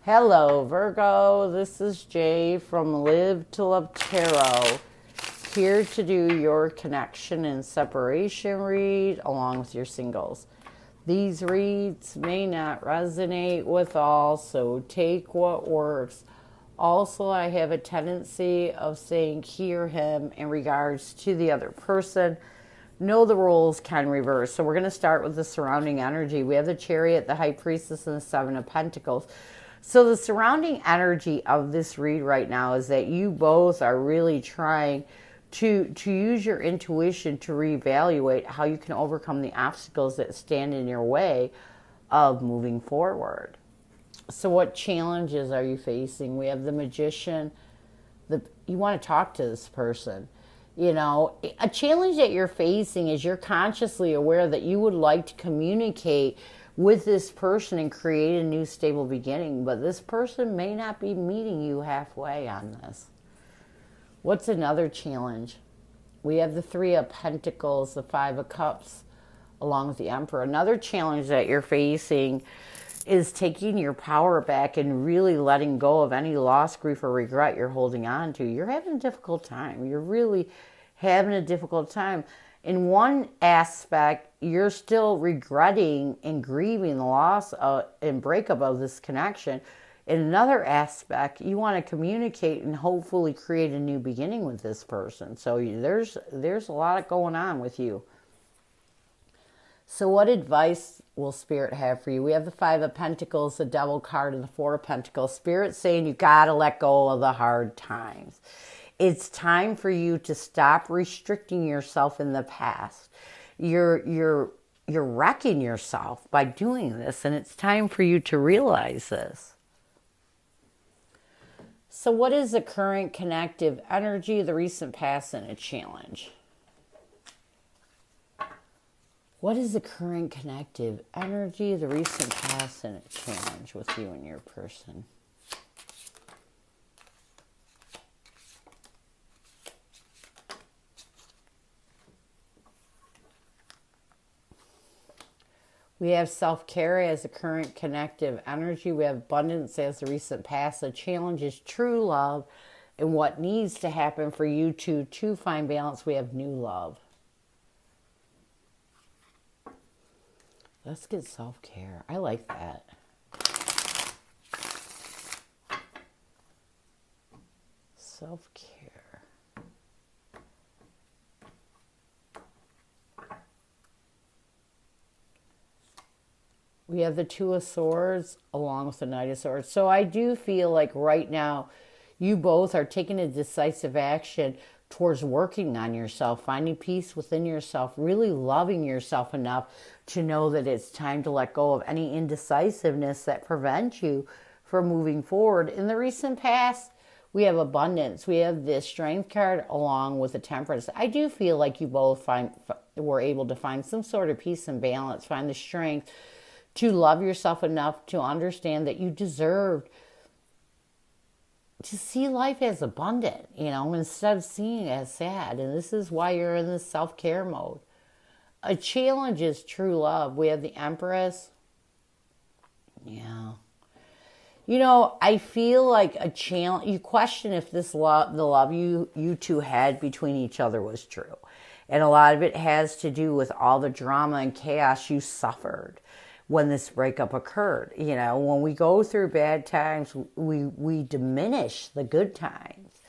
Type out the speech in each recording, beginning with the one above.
Hello, Virgo. This is Jay from Live to Love Tarot, here to do your connection and separation read along with your singles. These reads may not resonate with all, so take what works. Also, I have a tendency of saying hear him in regards to the other person. Know the roles can reverse. So we're going to start with the surrounding energy. We have the Chariot, the High Priestess, and the Seven of Pentacles. So the surrounding energy of this read right now is that you both are really trying to use your intuition to reevaluate how you can overcome the obstacles that stand in your way of moving forward. So what challenges are you facing? We have the Magician. You want to talk to this person. You know, a challenge that you're facing is you're consciously aware that you would like to communicate with this person and create a new stable beginning, but this person may not be meeting you halfway on this. What's another challenge? We have the Three of Pentacles, the Five of Cups, along with the Emperor. Another challenge that you're facing is taking your power back and really letting go of any loss, grief, or regret you're holding on to. You're having a difficult time. You're really having a difficult time. In one aspect, you're still regretting and grieving the loss and breakup of this connection. In another aspect, you want to communicate and hopefully create a new beginning with this person. So there's a lot going on with you. So what advice will Spirit have for you? We have the Five of Pentacles, the Devil card, and the Four of Pentacles. Spirit's saying you got to let go of the hard times. It's time for you to stop restricting yourself in the past. You're wrecking yourself by doing this, and it's time for you to realize this. So what is the current connective energy, the recent past, and a challenge? What is the current connective energy, the recent past, and a challenge with you and your person? We have self-care as the current connective energy. We have abundance as the recent past. The challenge is true love and what needs to happen for you to find balance. We have new love. Let's get self-care. I like that. Self-care. We have the Two of Swords along with the Knight of Swords. So I do feel like right now you both are taking a decisive action towards working on yourself, finding peace within yourself, really loving yourself enough to know that it's time to let go of any indecisiveness that prevents you from moving forward. In the recent past, we have abundance. We have the Strength card along with the Temperance. I do feel like you both were able to find some sort of peace and balance, find the strength to love yourself enough to understand that you deserved to see life as abundant, instead of seeing it as sad. And this is why you're in this self-care mode. A challenge is true love. We have the Empress. Yeah. I feel like a challenge. You question if the love you two had between each other was true. And a lot of it has to do with all the drama and chaos you suffered when this breakup occurred. When we go through bad times, we diminish the good times.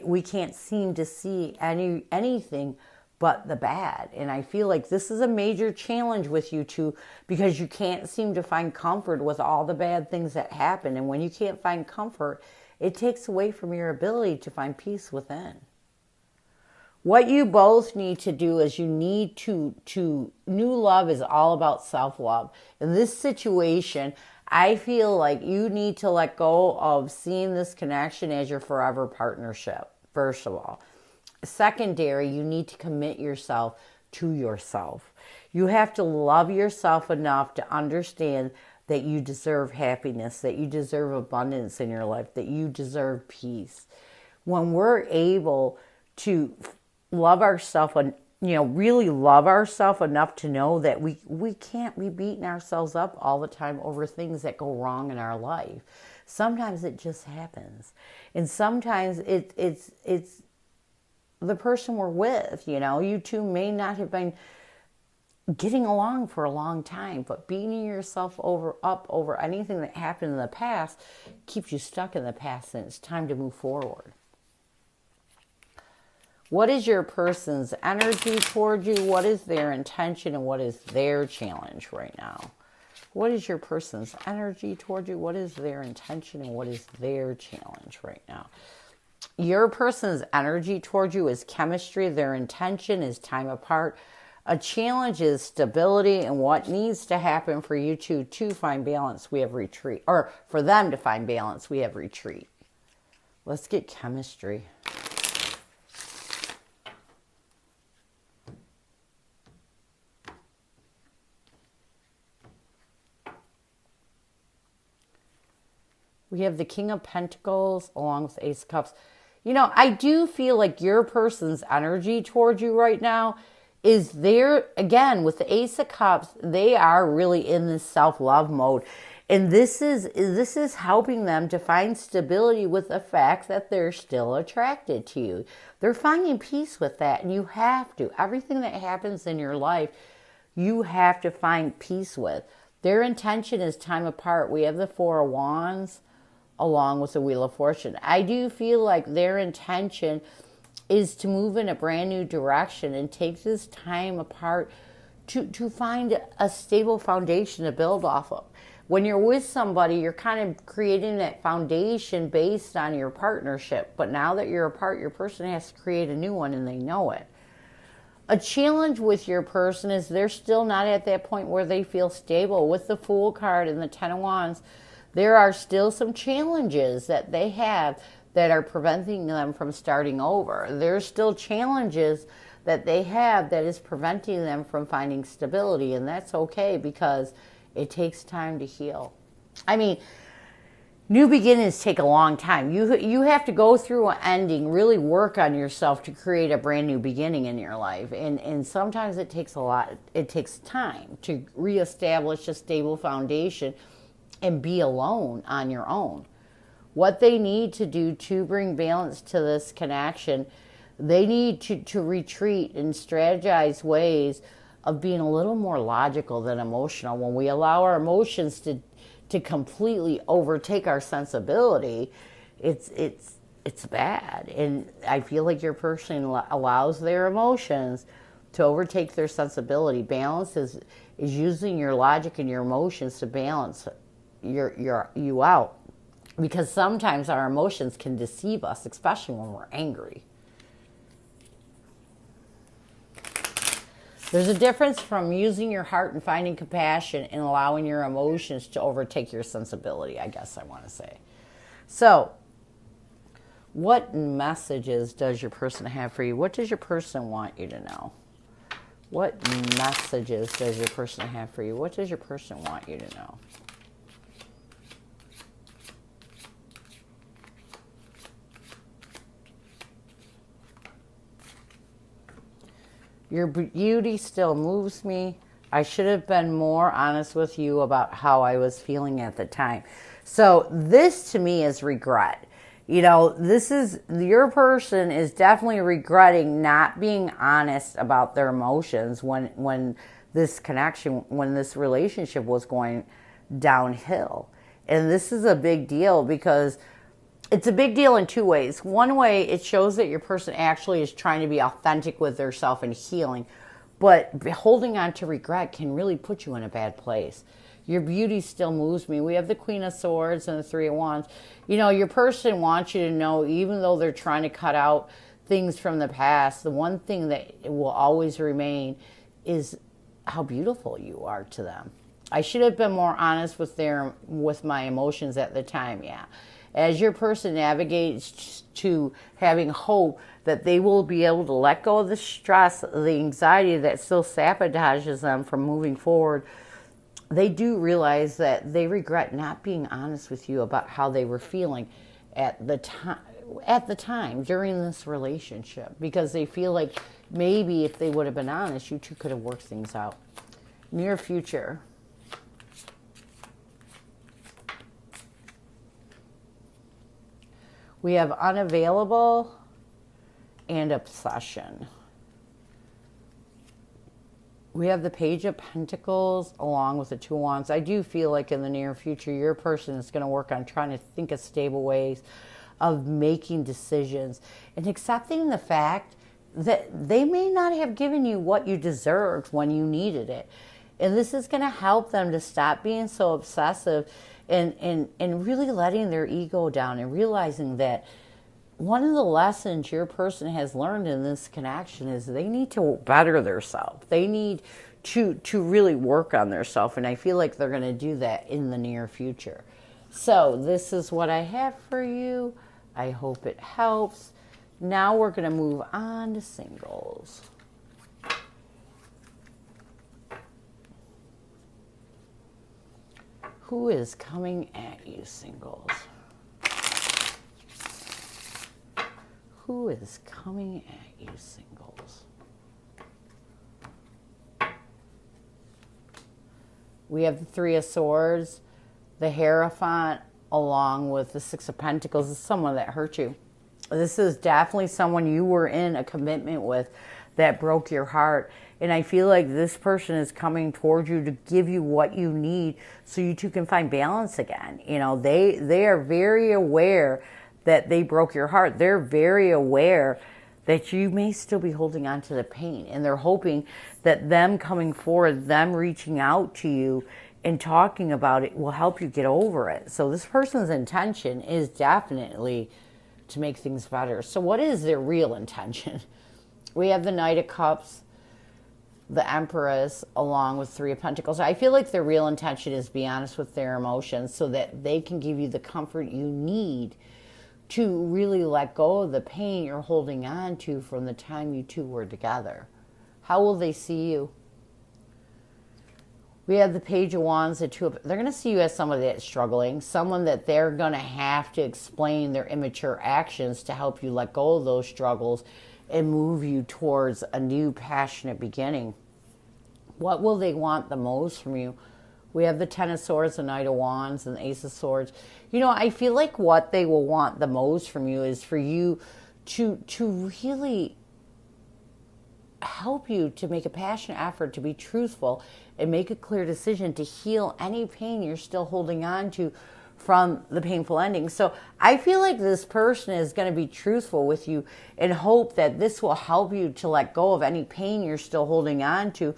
We can't seem to see anything but the bad. And I feel like this is a major challenge with you two, because you can't seem to find comfort with all the bad things that happen. And when you can't find comfort, it takes away from your ability to find peace within. What you both need to do is you need to new love is all about self-love. In this situation, I feel like you need to let go of seeing this connection as your forever partnership, first of all. Secondary, you need to commit yourself to yourself. You have to love yourself enough to understand that you deserve happiness, that you deserve abundance in your life, that you deserve peace. When we're able to love ourselves really love ourselves enough to know that we can't be beating ourselves up all the time over things that go wrong in our life. Sometimes it just happens. And sometimes it's the person we're with. You two may not have been getting along for a long time, but beating yourself up over anything that happened in the past keeps you stuck in the past, and it's time to move forward. What is your person's energy toward you? What is their intention and what is their challenge right now? What is your person's energy toward you? What is their intention and what is their challenge right now? Your person's energy toward you is chemistry. Their intention is time apart. A challenge is stability, and what needs to happen for you two to find balance, we have retreat. Or for them to find balance, we have retreat. Let's get chemistry. We have the King of Pentacles along with Ace of Cups. I do feel like your person's energy towards you right now is there, again, with the Ace of Cups, they are really in this self-love mode. And this is helping them to find stability with the fact that they're still attracted to you. They're finding peace with that, and you have to. Everything that happens in your life, you have to find peace with. Their intention is time apart. We have the Four of Wands along with the Wheel of Fortune. I do feel like their intention is to move in a brand new direction and take this time apart to find a stable foundation to build off of. When you're with somebody, you're kind of creating that foundation based on your partnership. But now that you're apart, your person has to create a new one, and they know it. A challenge with your person is they're still not at that point where they feel stable. With the Fool card and the Ten of Wands, there are still some challenges that they have that are preventing them from starting over. There's still challenges that they have that is preventing them from finding stability, and that's okay because it takes time to heal. I mean, new beginnings take a long time. You have to go through an ending, really work on yourself to create a brand new beginning in your life. And sometimes it takes a lot. It takes time to reestablish a stable foundation and be alone on your own. What they need to do to bring balance to this connection, they need to retreat and strategize ways of being a little more logical than emotional. When we allow our emotions to completely overtake our sensibility, it's bad. And I feel like your person allows their emotions to overtake their sensibility. Balance is using your logic and your emotions to balance you out, because sometimes our emotions can deceive us, especially when we're angry. There's a difference from using your heart and finding compassion and allowing your emotions to overtake your sensibility, I guess I want to say. So, what messages does your person have for you? What does your person want you to know? What messages does your person have for you? What does your person want you to know? Your beauty still moves me. I should have been more honest with you about how I was feeling at the time. So this to me is regret. This is, your person is definitely regretting not being honest about their emotions when this connection, when this relationship was going downhill. And this is a big deal because it's a big deal in two ways. One way, it shows that your person actually is trying to be authentic with their self and healing. But holding on to regret can really put you in a bad place. Your beauty still moves me. We have the Queen of Swords and the Three of Wands. Your person wants you to know, even though they're trying to cut out things from the past, the one thing that will always remain is how beautiful you are to them. I should have been more honest with my emotions at the time, yeah. As your person navigates to having hope that they will be able to let go of the stress, the anxiety that still sabotages them from moving forward, they do realize that they regret not being honest with you about how they were feeling at the time at the time during this relationship, because they feel like maybe if they would have been honest, you two could have worked things out. Near future. We have unavailable and obsession. We have the Page of Pentacles along with the Two of Wands. I do feel like in the near future, your person is going to work on trying to think of stable ways of making decisions and accepting the fact that they may not have given you what you deserved when you needed it. And this is going to help them to stop being so obsessive and really letting their ego down and realizing that one of the lessons your person has learned in this connection is they need to better themselves. They need to really work on themselves. And I feel like they're going to do that in the near future. So this is what I have for you. I hope it helps. Now we're going to move on to singles. Who is coming at you, singles? Who is coming at you, singles? We have the Three of Swords, the Hierophant, along with the Six of Pentacles. This is someone that hurt you. This is definitely someone you were in a commitment with that broke your heart. And I feel like this person is coming towards you to give you what you need so you two can find balance again. You know, they are very aware that they broke your heart. They're very aware that you may still be holding on to the pain. And they're hoping that them coming forward, them reaching out to you and talking about it will help you get over it. So this person's intention is definitely to make things better. So what is their real intention? We have the Knight of Cups, the Empress, along with Three of Pentacles. I feel like their real intention is to be honest with their emotions so that they can give you the comfort you need to really let go of the pain you're holding on to from the time you two were together. How will they see you? We have the Page of Wands, the Two of... They're going to see you as somebody that's struggling, someone that they're going to have to explain their immature actions to help you let go of those struggles and move you towards a new passionate beginning. What will they want the most from you? We have the Ten of Swords, the Knight of Wands, and the Ace of Swords. You know, I feel like what they will want the most from you is for you to really help you to make a passionate effort to be truthful and make a clear decision to heal any pain you're still holding on to from the painful ending. So I feel like this person is going to be truthful with you and hope that this will help you to let go of any pain you're still holding on to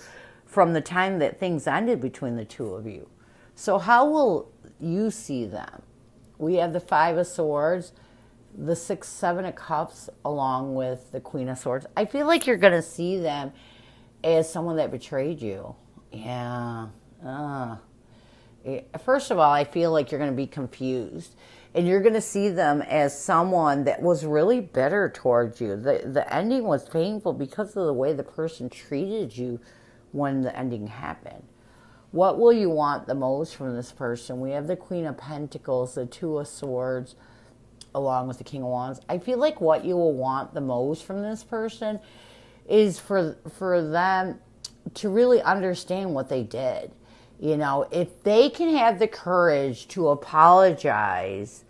from the time that things ended between the two of you. So how will you see them? We have the Five of Swords, the Six, Seven of Cups, along with the Queen of Swords. I feel like you're going to see them as someone that betrayed you. Yeah. First of all, I feel like you're going to be confused. And you're going to see them as someone that was really bitter towards you. The ending was painful because of the way the person treated you when the ending happened. What will you want the most from this person? We have the Queen of Pentacles, the Two of Swords, along with the King of Wands. I feel like what you will want the most from this person is for them to really understand what they did. You know, if they can have the courage to apologize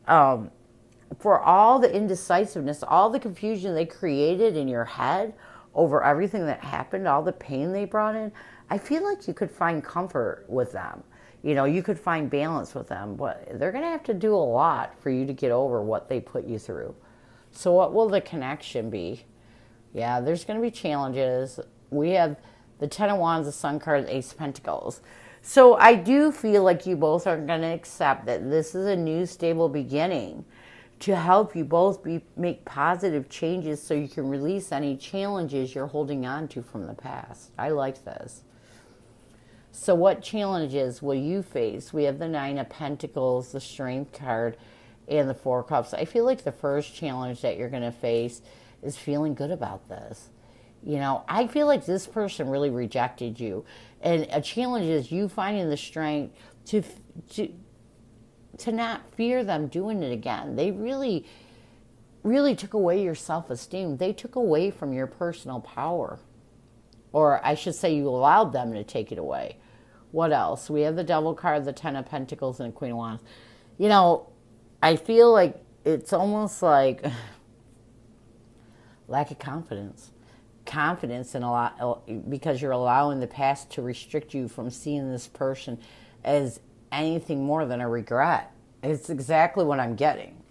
for all the indecisiveness, all the confusion they created in your head over everything that happened, all the pain they brought in, I feel like you could find comfort with them. You know, you could find balance with them, but they're going to have to do a lot for you to get over what they put you through. So what will the connection be? Yeah, there's going to be challenges. We have the Ten of Wands, the Sun card, the Ace of Pentacles. So I do feel like you both are going to accept that this is a new stable beginning to help you both make positive changes so you can release any challenges you're holding on to from the past. I like this. So what challenges will you face? We have the Nine of Pentacles, the Strength card, and the Four of Cups. I feel like the first challenge that you're going to face is feeling good about this. You know, I feel like this person really rejected you. And a challenge is you finding the strength to not fear them doing it again. They really really took away your self-esteem. They took away from your personal power. Or I should say you allowed them to take it away. What else? We have the Devil card, the Ten of Pentacles, and the Queen of Wands. You know, I feel like it's almost like lack of confidence. Confidence in a lot, because you're allowing the past to restrict you from seeing this person as anything more than a regret. It's exactly what I'm getting.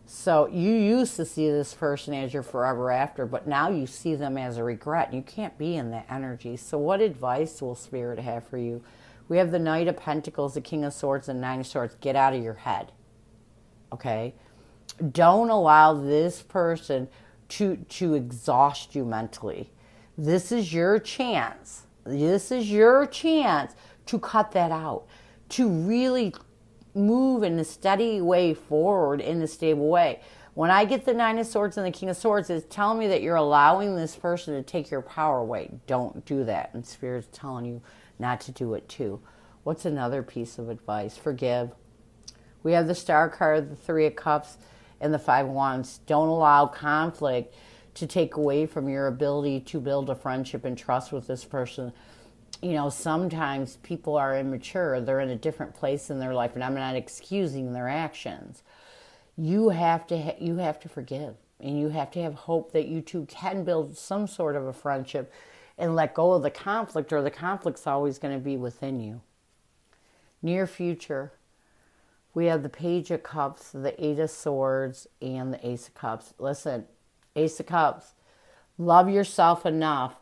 So you used to see this person as your forever after, but now you see them as a regret. You can't be in that energy. So what advice will Spirit have for you? We have the Knight of Pentacles, the King of Swords, and Nine of Swords. Get out of your head. Okay? Don't allow this person to exhaust you mentally. This is your chance. This is your chance to cut that out, to really move in a steady way forward, in a stable way. When I get the Nine of Swords and the King of Swords, it's telling me that you're allowing this person to take your power away. Don't do that. And Spirit's telling you not to do it too. What's another piece of advice? Forgive. We have the Star card, the Three of Cups, and the Five of Wands. Don't allow conflict to take away from your ability to build a friendship and trust with this person. You know, sometimes people are immature. They're in a different place in their life, and I'm not excusing their actions. You have to forgive, and you have to have hope that you two can build some sort of a friendship and let go of the conflict, or the conflict's always going to be within you. Near future, we have the Page of Cups, the Eight of Swords, and the Ace of Cups. Listen, Ace of Cups, love yourself enough.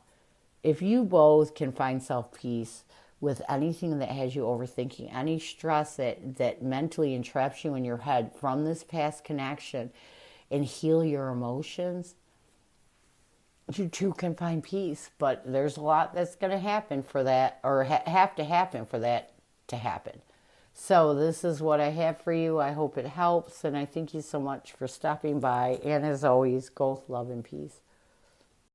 If you both can find self-peace with anything that has you overthinking, any stress that mentally entraps you in your head from this past connection, and heal your emotions, you two can find peace. But there's a lot that's going to happen for that, or have to happen for that to happen. So this is what I have for you. I hope it helps, and I thank you so much for stopping by. And as always, go with love and peace.